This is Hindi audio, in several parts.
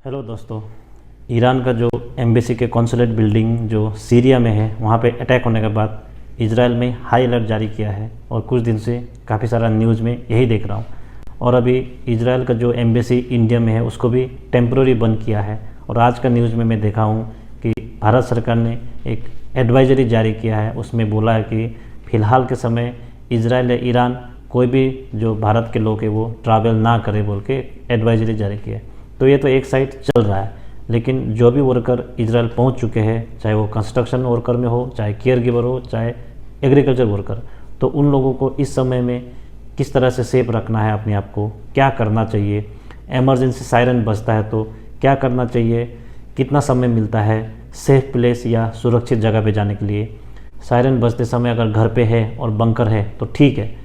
हेलो दोस्तों। ईरान का जो एम्बेसी के कॉन्सुलेट बिल्डिंग जो सीरिया में है वहाँ पे अटैक होने के बाद इजराइल में हाई अलर्ट जारी किया है और कुछ दिन से काफ़ी सारा न्यूज़ में यही देख रहा हूँ। और अभी इजराइल का जो एम्बेसी इंडिया में है उसको भी टेम्प्रोरी बंद किया है। और आज का न्यूज़ में मैं देखा हूँ कि भारत सरकार ने एक एडवाइजरी जारी किया है, उसमें बोला है कि फ़िलहाल के समय इजराइल या ईरान कोई भी जो भारत के लोग हैं वो ट्रैवल ना करे बोल के एडवाइजरी जारी किया है। तो ये तो एक साइड चल रहा है, लेकिन जो भी वर्कर इजराइल पहुंच चुके हैं, चाहे वो कंस्ट्रक्शन वर्कर में हो, चाहे केयर गिवर हो, चाहे एग्रीकल्चर वर्कर, तो उन लोगों को इस समय में किस तरह से सेफ रखना है, अपने आप को क्या करना चाहिए, एमरजेंसी सायरन बजता है तो क्या करना चाहिए, कितना समय मिलता है सेफ प्लेस या सुरक्षित जगह पे जाने के लिए। सायरन बजते समय अगर घर पे है और बंकर है तो ठीक है,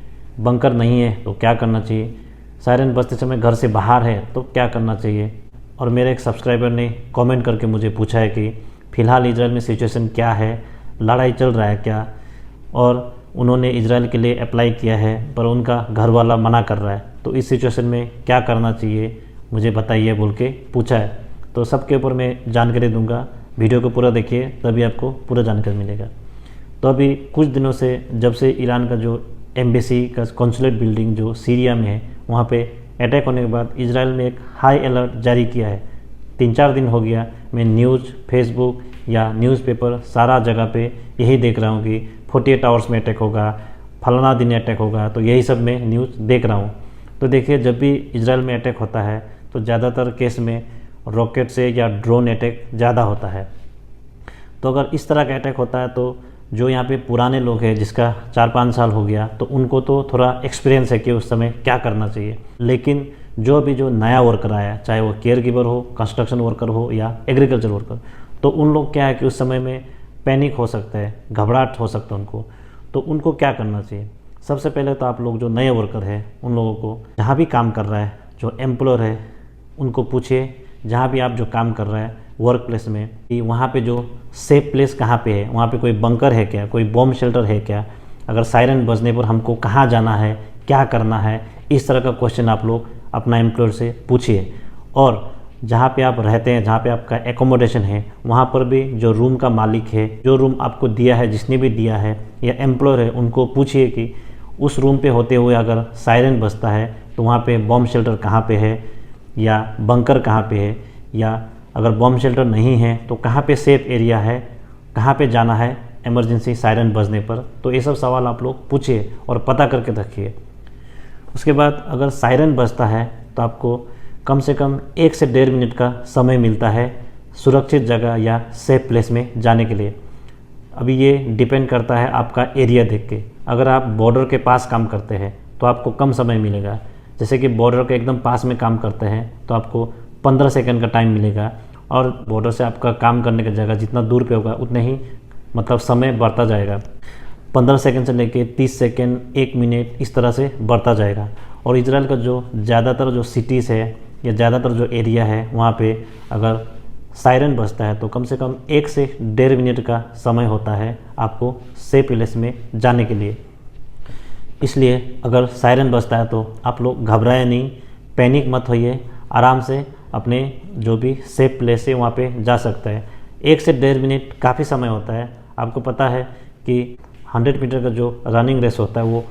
बंकर नहीं है तो क्या करना चाहिए, सायरन बजते समय घर से बाहर है तो क्या करना चाहिए। और मेरे एक सब्सक्राइबर ने कमेंट करके मुझे पूछा है कि फ़िलहाल इजराइल में सिचुएशन क्या है, लड़ाई चल रहा है क्या, और उन्होंने इजराइल के लिए अप्लाई किया है पर उनका घर वाला मना कर रहा है, तो इस सिचुएशन में क्या करना चाहिए मुझे बताइए बोल के पूछा है। तो सबके ऊपर मैं जानकारी दूंगा, वीडियो को पूरा देखिए तभी आपको पूरा जानकारी मिलेगा। तो अभी कुछ दिनों से जब से ईरान का जो एम्बेसी का कॉन्सुलेट बिल्डिंग जो सीरिया में है वहाँ पे अटैक होने के बाद इजराइल में एक हाई अलर्ट जारी किया है। 3-4 दिन हो गया मैं न्यूज़, फेसबुक या न्यूज़पेपर सारा जगह पे यही देख रहा हूँ कि 48 आवर्स में अटैक होगा, फलाना दिन अटैक होगा, तो यही सब मैं न्यूज़ देख रहा हूँ। तो देखिए, जब भी इजराइल में अटैक होता है तो ज़्यादातर केस में रॉकेट से या ड्रोन अटैक ज़्यादा होता है। तो अगर इस तरह का अटैक होता है तो जो यहाँ पे पुराने लोग हैं जिसका 4-5 साल हो गया तो उनको तो थोड़ा एक्सपीरियंस है कि उस समय क्या करना चाहिए। लेकिन जो अभी जो नया वर्कर आया, चाहे वो केयर गिवर हो, कंस्ट्रक्शन वर्कर हो या एग्रीकल्चर वर्कर, तो उन लोग क्या है कि उस समय में पैनिक हो सकता है, घबराहट हो सकता है उनको। तो उनको क्या करना चाहिए? सबसे पहले तो आप लोग जो नए वर्कर हैं उन लोगों को जहाँ भी काम कर रहा है, जो एम्प्लॉयर है उनको पूछिए जहाँ भी आप जो काम कर रहे हैं वर्क प्लेस में, कि वहाँ पे जो सेफ प्लेस कहाँ पे है, वहाँ पे कोई बंकर है क्या, कोई बॉम्ब शेल्टर है क्या, अगर सायरन बजने पर हमको कहाँ जाना है, क्या करना है, इस तरह का क्वेश्चन आप लोग अपना एम्प्लॉयर से पूछिए। और जहाँ पे आप रहते हैं, जहाँ पे आपका एकोमोडेशन है, वहाँ पर भी जो रूम का मालिक है, जो रूम आपको दिया है, जिसने भी दिया है, या एम्प्लॉयर है, उनको पूछिए कि उस रूम पे होते हुए अगर सायरन बजता है तो वहाँ पे बॉम्ब शेल्टर कहाँ पे है या बंकर कहाँ पे है, या अगर बॉम्ब शेल्टर नहीं है तो कहाँ पे सेफ एरिया है, कहाँ पे जाना है इमरजेंसी सायरन बजने पर। तो ये सब सवाल आप लोग पूछिए और पता करके रखिए। उसके बाद अगर सायरन बजता है तो आपको कम से कम 1 से 1.5 मिनट का समय मिलता है सुरक्षित जगह या सेफ प्लेस में जाने के लिए। अभी ये डिपेंड करता है आपका एरिया देख के। अगर आप बॉर्डर के पास काम करते हैं तो आपको कम समय मिलेगा, जैसे कि बॉर्डर के एकदम पास में काम करते हैं तो आपको 15 सेकंड का टाइम मिलेगा, और बॉर्डर से आपका काम करने की जगह जितना दूर पे होगा उतने ही मतलब समय बढ़ता जाएगा। 15 सेकंड से लेके 30 सेकंड, 1 मिनट, इस तरह से बढ़ता जाएगा। और इजराइल का जो ज़्यादातर जो सिटीज़ है या ज़्यादातर जो एरिया है वहाँ पे अगर सायरन बजता है तो कम से कम 1 से 1.5 मिनट का समय होता है आपको सेफ प्लेस में जाने के लिए। इसलिए अगर सायरन बजता है तो आप लोग घबराए नहीं, पैनिक मत होइए, आराम से अपने जो भी सेफ प्लेस है वहाँ पे जा सकते हैं। 1 से 1.5 मिनट काफ़ी समय होता है। आपको पता है कि 100 मीटर का जो रनिंग रेस होता है वो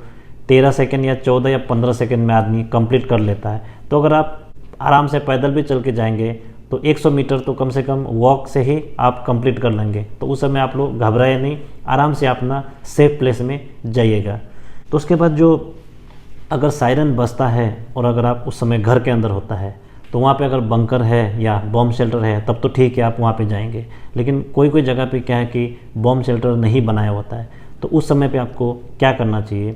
13 सेकंड या 14 या 15 सेकंड में आदमी कंप्लीट कर लेता है। तो अगर आप आराम से पैदल भी चल के जाएंगे तो 100 मीटर तो कम से कम वॉक से ही आप कंप्लीट कर लेंगे। तो उस समय आप लोग घबराए नहीं, आराम से अपना सेफ प्लेस में जाइएगा। तो उसके बाद जो अगर सायरन बजता है और अगर आप उस समय घर के अंदर होता है तो वहाँ पे अगर बंकर है या बॉम्ब शेल्टर है तब तो ठीक है, आप वहाँ पे जाएंगे। लेकिन कोई कोई जगह पे क्या है कि बॉम्ब शेल्टर नहीं बनाया होता है, तो उस समय पे आपको क्या करना चाहिए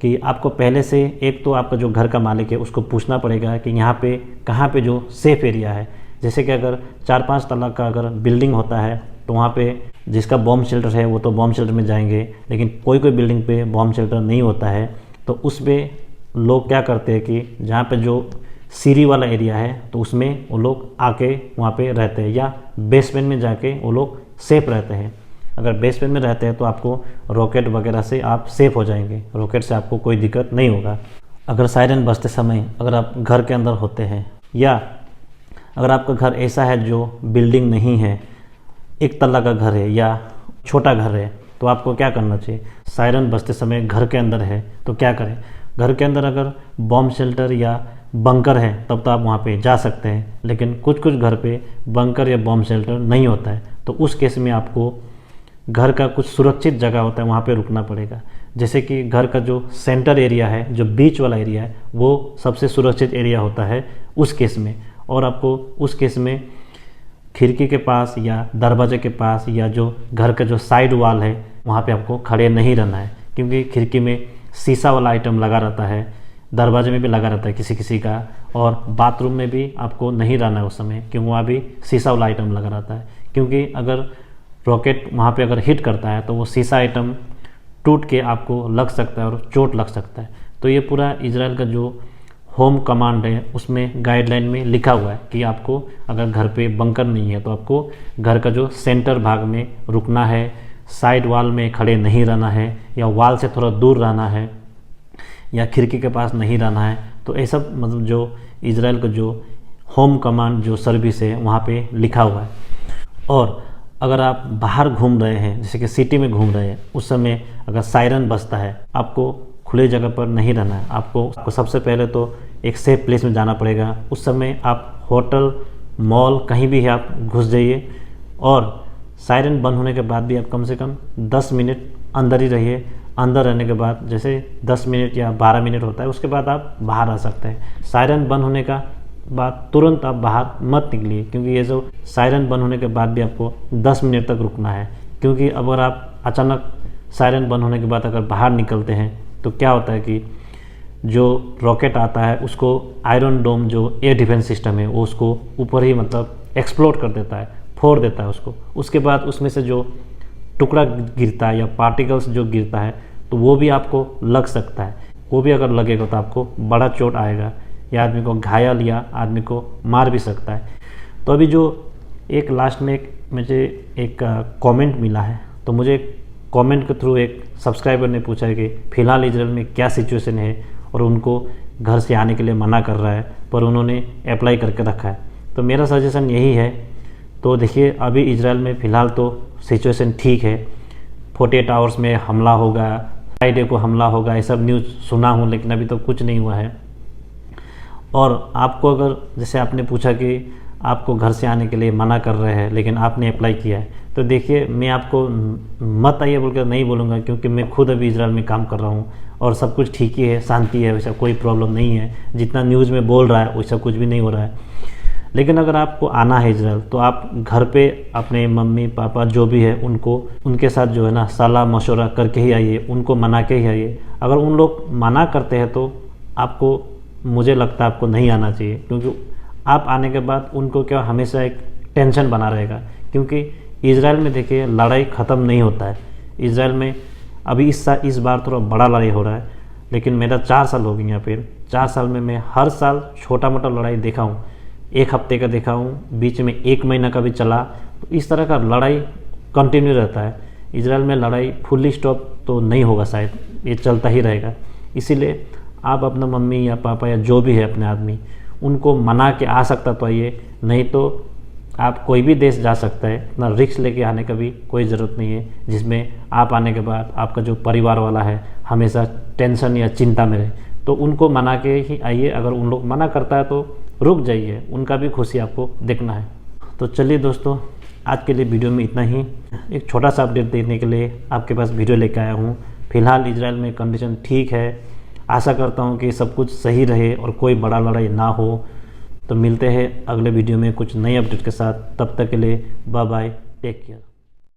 कि आपको पहले से एक तो आपका जो घर का मालिक है उसको पूछना पड़ेगा कि यहाँ पे कहाँ पे जो सेफ़ एरिया है। जैसे कि अगर 4-5 तला का अगर बिल्डिंग होता है तो वहाँ पे जिसका बॉम्ब शेल्टर है वो तो बॉम्ब शेल्टर में जाएंगे, लेकिन कोई कोई बिल्डिंग पे बॉम्ब शेल्टर नहीं होता है तो उस पर लोग क्या करते हैं कि जहाँ पे जो सीढ़ी वाला एरिया है तो उसमें वो लोग आके वहाँ पे रहते हैं, या बेसमेंट में जाके वो लोग सेफ रहते हैं। अगर बेसमेंट में रहते हैं तो आपको रॉकेट वगैरह से आप सेफ हो जाएंगे, रॉकेट से आपको कोई दिक्कत नहीं होगा। अगर सायरन बजते समय अगर आप घर के अंदर होते हैं या अगर आपका घर ऐसा है जो बिल्डिंग नहीं है, एक तल्ला का घर है या छोटा घर है, तो आपको क्या करना चाहिए? सायरन बजते समय घर के अंदर है तो क्या करें? घर के अंदर अगर बॉम्ब शेल्टर या बंकर है तब तो आप वहाँ पे जा सकते हैं, लेकिन कुछ कुछ घर पे बंकर या बॉम्ब शेल्टर नहीं होता है, तो उस केस में आपको घर का कुछ सुरक्षित जगह होता है वहाँ पे रुकना पड़ेगा। जैसे कि घर का जो सेंटर एरिया है, जो बीच वाला एरिया है, वो सबसे सुरक्षित एरिया होता है उस केस में। और आपको उस केस में खिड़की के पास या दरवाजे के पास या जो घर का जो साइड वॉल है वहाँ पे आपको खड़े नहीं रहना है, क्योंकि खिड़की में शीशा वाला आइटम लगा रहता है, दरवाजे में भी लगा रहता है किसी किसी का, और बाथरूम में भी आपको नहीं रहना है उस समय, क्योंकि वहाँ भी शीशा वाला आइटम लगा रहता है। क्योंकि अगर रॉकेट वहाँ पे अगर हिट करता है तो वो शीशा आइटम टूट के आपको लग सकता है और चोट लग सकता है। तो ये पूरा इजराइल का जो होम कमांड है उसमें गाइडलाइन में लिखा हुआ है कि आपको अगर घर पे बंकर नहीं है तो आपको घर का जो सेंटर भाग में रुकना है, साइड वॉल में खड़े नहीं रहना है, या वॉल से थोड़ा दूर रहना है, या खिड़की के पास नहीं रहना है। तो ये सब मतलब जो इजराइल का जो होम कमांड जो सर्विस है वहाँ पे लिखा हुआ है। और अगर आप बाहर घूम रहे हैं, जैसे कि सिटी में घूम रहे हैं, उस समय अगर सायरन बजता है, आपको खुले जगह पर नहीं रहना है। आपको सबसे पहले तो एक सेफ प्लेस में जाना पड़ेगा। उस समय आप होटल, मॉल, कहीं भी है आप घुस जाइए, और सायरन बंद होने के बाद भी आप कम से कम 10 मिनट अंदर ही रहिए। अंदर रहने के बाद जैसे 10 मिनट या 12 मिनट होता है, उसके बाद आप बाहर आ सकते हैं। सायरन बंद होने का बाद तुरंत आप बाहर मत निकलिए, क्योंकि ये जो सायरन बंद होने के बाद भी आपको 10 मिनट तक रुकना है। क्योंकि अगर आप अचानक सायरन बंद होने के बाद अगर बाहर निकलते हैं तो क्या होता है कि जो रॉकेट आता है उसको आयरन डोम जो एयर डिफेंस सिस्टम है वो उसको ऊपर ही मतलब एक्सप्लोड कर देता है, फोड़ देता है उसको। उसके बाद उसमें से जो टुकड़ा गिरता है या पार्टिकल्स जो गिरता है तो वो भी आपको लग सकता है। वो भी अगर लगेगा तो आपको बड़ा चोट आएगा, या आदमी को घायल या आदमी को मार भी सकता है। तो अभी जो एक लास्ट में मुझे एक कमेंट मिला है, तो मुझे कमेंट के थ्रू एक सब्सक्राइबर ने पूछा है कि फ़िलहाल इजराइल में क्या सिचुएशन है, और उनको घर से आने के लिए मना कर रहा है पर उन्होंने अप्लाई करके रखा है। तो मेरा सजेशन यही है, तो देखिए अभी इजराइल में फ़िलहाल तो सिचुएशन ठीक है। 48 आवर्स में हमला होगा, फ्राइडे को हमला होगा, ये सब न्यूज़ सुना हूँ, लेकिन अभी तो कुछ नहीं हुआ है। और आपको अगर जैसे आपने पूछा कि आपको घर से आने के लिए मना कर रहे हैं लेकिन आपने अप्लाई किया है, तो देखिए मैं आपको मत आइए बोलकर नहीं बोलूँगा, क्योंकि मैं खुद अभी इजराइल में काम कर रहा हूँ और सब कुछ ठीक ही है, शांति है, वैसा कोई प्रॉब्लम नहीं है। जितना न्यूज़ में बोल रहा है वैसा कुछ भी नहीं हो रहा है। लेकिन अगर आपको आना है इजराइल तो आप घर पे अपने मम्मी पापा जो भी है उनके साथ जो है ना सलाह मशवरा करके ही आइए, उनको मना के ही आइए। अगर उन लोग मना करते हैं तो आपको, मुझे लगता है आपको नहीं आना चाहिए, क्योंकि आप आने के बाद उनको क्या हमेशा एक टेंशन बना रहेगा। क्योंकि इजराइल में देखिए लड़ाई ख़त्म नहीं होता है। इजराइल में अभी इस बार थोड़ा बड़ा लड़ाई हो रहा है, लेकिन मेरा 4 साल हो गए यहाँ पे। 4 साल में मैं हर साल छोटा मोटा लड़ाई देखा हूँ, 1 हफ्ते का देखा हूँ, बीच में 1 महीना का भी चला। तो इस तरह का लड़ाई कंटिन्यू रहता है। इजराइल में लड़ाई फुल्ली स्टॉप तो नहीं होगा शायद, ये चलता ही रहेगा। इसीलिए आप अपना मम्मी या पापा या जो भी है अपने आदमी, उनको मना के आ सकता तो आइए, नहीं तो आप कोई भी देश जा सकता है। इतना रिस्क लेके आने का भी कोई ज़रूरत नहीं है, जिसमें आप आने के बाद आपका जो परिवार वाला है हमेशा टेंशन या चिंता में रहे। तो उनको मना के ही आइए। अगर उन लोग मना करता है तो रुक जाइए, उनका भी खुशी आपको देखना है। तो चलिए दोस्तों, आज के लिए वीडियो में इतना ही। एक छोटा सा अपडेट देने के लिए आपके पास वीडियो लेकर आया हूँ। फ़िलहाल इजराइल में कंडीशन ठीक है। आशा करता हूँ कि सब कुछ सही रहे और कोई बड़ा लड़ाई ना हो। तो मिलते हैं अगले वीडियो में कुछ नई अपडेट के साथ। तब तक के लिए बाय बाय, टेक केयर।